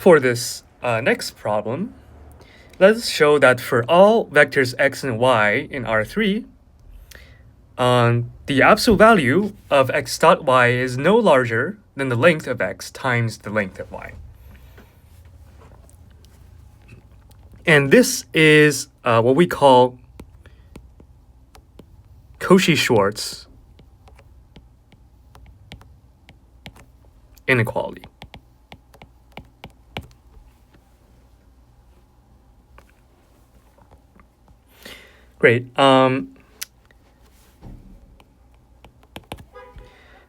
For this next problem, let's show that for all vectors x and y in R3, the absolute value of x dot y is no larger than the length of x times the length of y. And this is what we call Cauchy-Schwarz inequality. Great.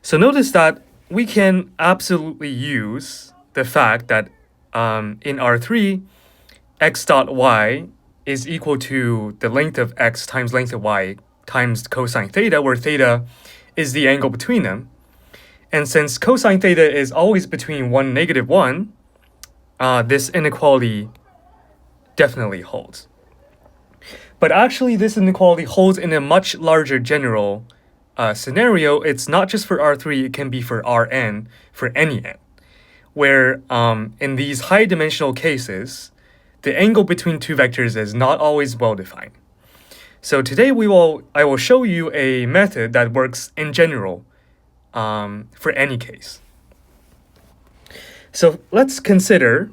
So notice that we can absolutely use the fact that in R3, x dot y is equal to the length of x times length of y times cosine theta, where theta is the angle between them. And since cosine theta is always between 1 and negative 1, this inequality definitely holds. But actually, this inequality holds in a much larger general scenario. It's not just for R3, it can be for Rn, for any n, where in these high-dimensional cases, the angle between two vectors is not always well-defined. So today I will show you a method that works in general for any case. So let's consider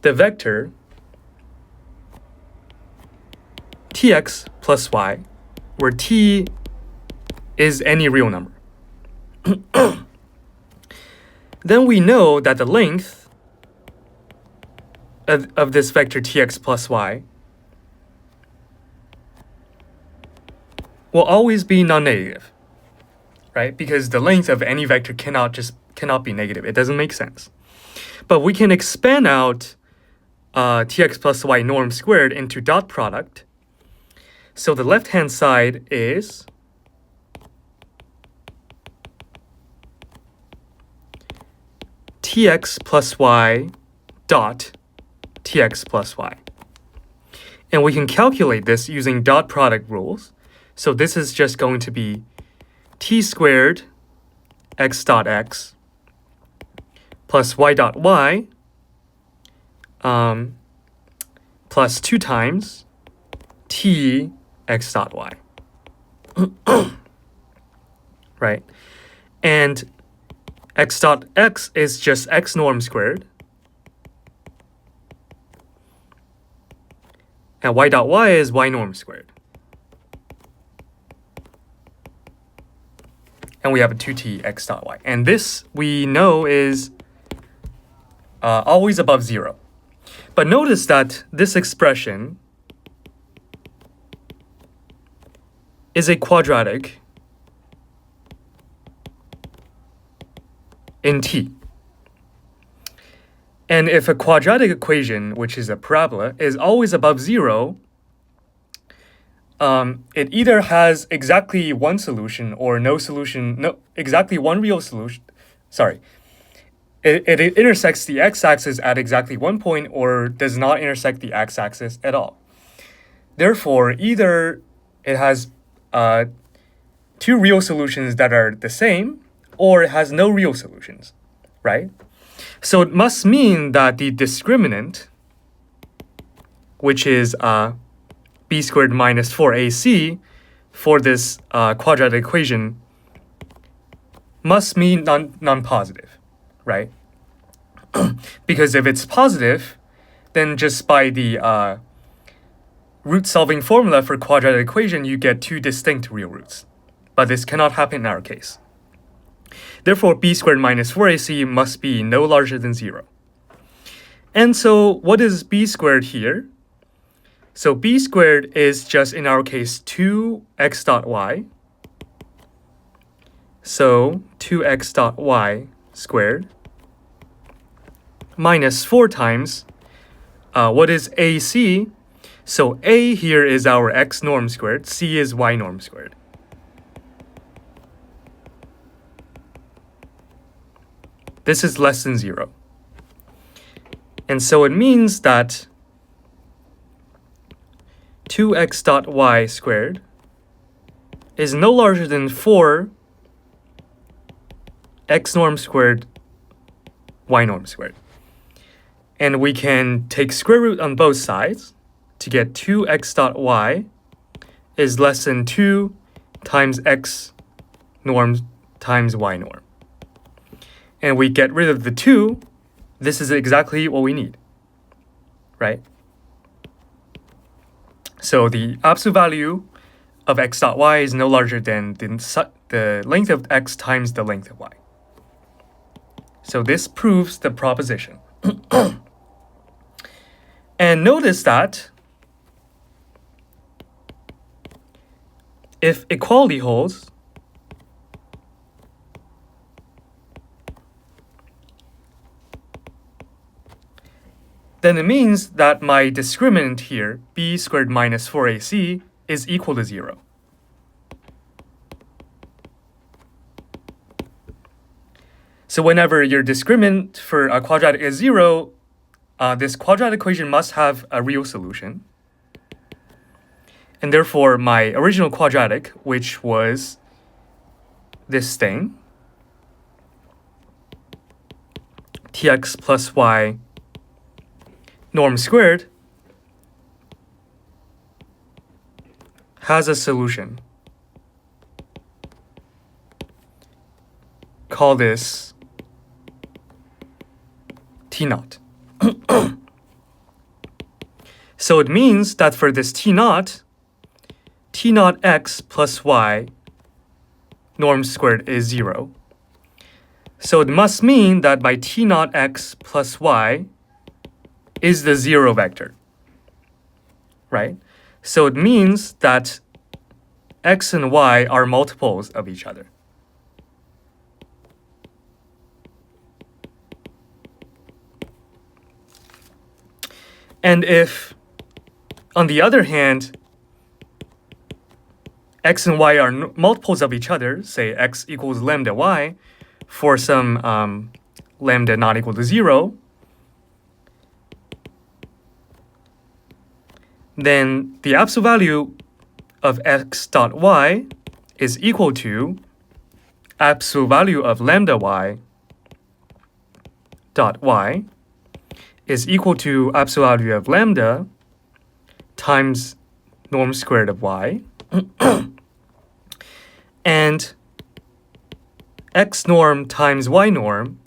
the vector tx plus y, where t is any real number. Then we know that the length of this vector tx plus y will always be non-negative, right? Because the length of any vector cannot be negative. It doesn't make sense. But we can expand out tx plus y norm squared into dot product. So the left-hand side is tx plus y dot tx plus y. And we can calculate this using dot product rules. So this is just going to be t squared x dot x plus y dot y plus 2 times t x dot y. Right? And x dot x is just x norm squared. And y dot y is y norm squared. And we have a 2t x dot y. And this we know is always above 0. But notice that this expression is a quadratic in t. And if a quadratic equation, which is a parabola, is always above 0, it either has exactly one solution or no solution, exactly one real solution. Sorry. It intersects the x-axis at exactly one point or does not intersect the x-axis at all. Therefore, either it has 2 real solutions that are the same, or it has no real solutions, right? So it must mean that the discriminant, which is b squared minus 4ac for this quadratic equation, must mean non-positive, right? Because if it's positive, then just by the root-solving formula for quadratic equation, you get 2 distinct real roots. But this cannot happen in our case. Therefore, b squared minus 4ac must be no larger than 0. And so what is b squared here? So b squared is just, in our case, 2x dot y. So 2x dot y squared minus 4 times, what is ac? So a here is our x norm squared, c is y norm squared. This is less than 0. And so it means that 2x dot y squared is no larger than 4 x norm squared y norm squared. And we can take square root on both sides to get 2x dot y is less than 2 times x norm times y norm. And we get rid of the 2. This is exactly what we need, right? So the absolute value of x dot y is no larger than the length of x times the length of y. So this proves the proposition. And notice that if equality holds, then it means that my discriminant here, b squared minus 4ac, is equal to 0. So whenever your discriminant for a quadratic is 0, this quadratic equation must have a real solution. And therefore, my original quadratic, which was this thing, tx plus y norm squared, has a solution. Call this T naught. So it means that for this T naught x plus y norm squared is 0. So it must mean that my T naught x plus y is the 0 vector, right? So it means that x and y are multiples of each other. And if, on the other hand, x and y are multiples of each other, say x equals lambda y, for some lambda not equal to 0, then the absolute value of x dot y is equal to absolute value of lambda y dot y is equal to absolute value of lambda times norm squared of y. And x norm times y norm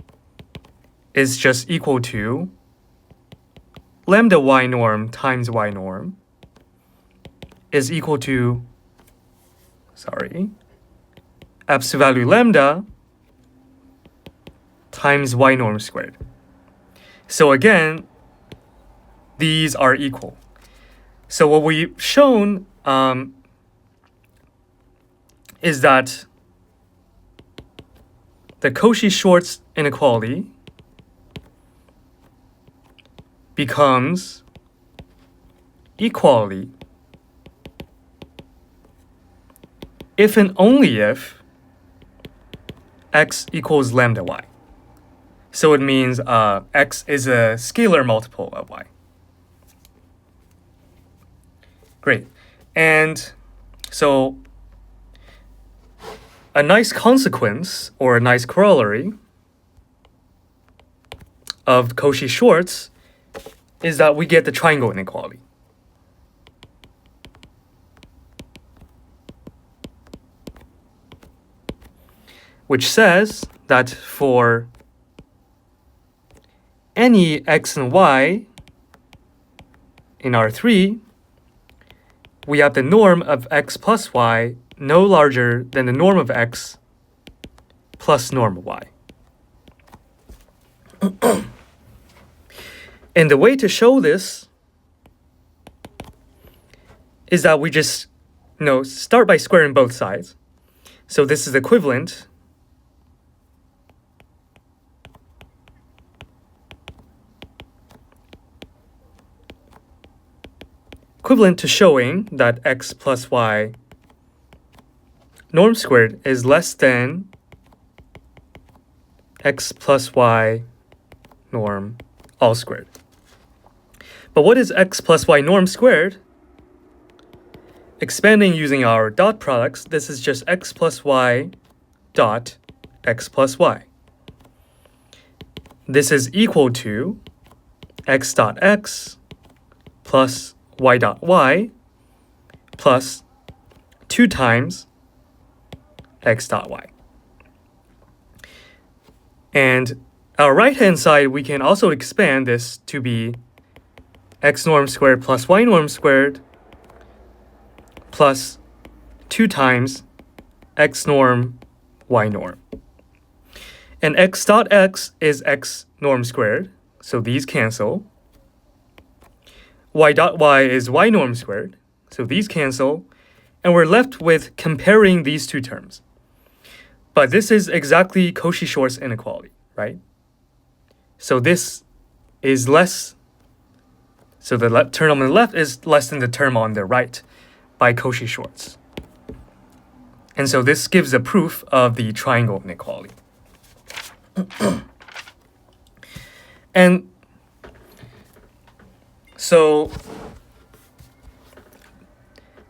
is just equal to lambda y norm times y norm is equal to, absolute value lambda times y norm squared. So again, these are equal. So what we've shown is that the Cauchy-Schwarz inequality becomes equality if and only if x equals lambda y. So it means x is a scalar multiple of y. Great. And so a nice consequence or a nice corollary of Cauchy-Schwarz is that we get the triangle inequality. Which says that for any x and y in R3, we have the norm of x plus y no larger than the norm of x plus norm of y. And the way to show this is that we just start by squaring both sides. So this is equivalent to showing that x plus y norm squared is less than x plus y norm all squared. But what is x plus y norm squared? Expanding using our dot products, this is just x plus y dot x plus y. this is equal to x dot x plus y dot y plus 2 times x dot y. And our right-hand side, we can also expand this to be x norm squared plus y norm squared plus 2 times x norm y norm. And x dot x is x norm squared, so these cancel. Y dot y is y norm squared, so these cancel. And we're left with comparing these two terms. But this is exactly Cauchy-Schwarz inequality, right? So this is less, so the term on the left is less than the term on the right by Cauchy-Schwarz. And so this gives a proof of the triangle inequality. And so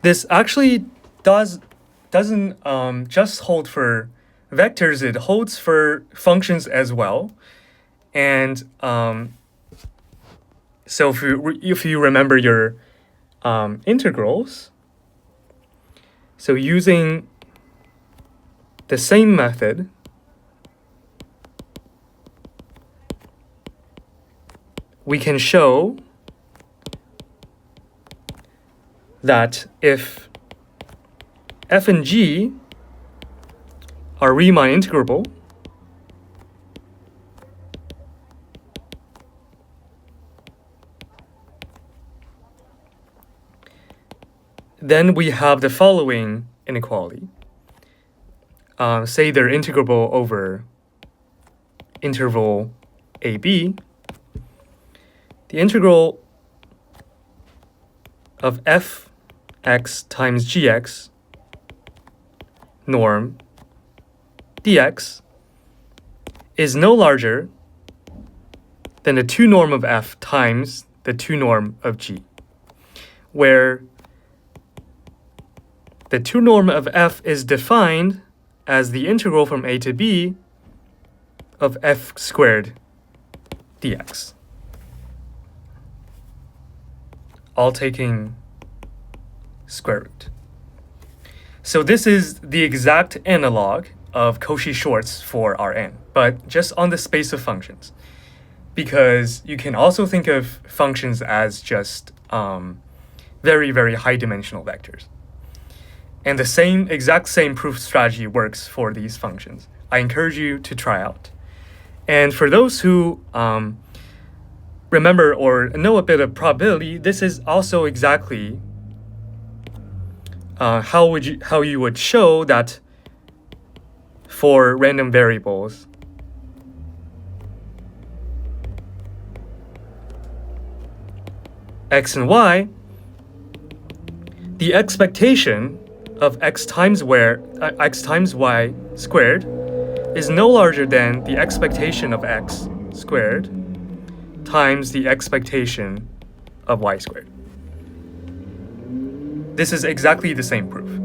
this actually doesn't just hold for vectors, it holds for functions as well. And so if you remember your integrals, so using the same method, we can show that if f and g are Riemann integrable, then we have the following inequality. Say they're integrable over interval AB. The integral of fx times gx norm dx is no larger than the 2 norm of f times the 2 norm of g, where the 2 norm of f is defined as the integral from a to b of f squared dx, all taking square root. So this is the exact analog of Cauchy-Schwarz for Rn, but just on the space of functions. Because you can also think of functions as just very, very high dimensional vectors. And the exact same proof strategy works for these functions. I encourage you to try out. And for those who remember or know a bit of probability, this is also exactly how you would show that for random variables, x and y, the expectation of x times y squared is no larger than the expectation of x squared times the expectation of y squared. This is exactly the same proof.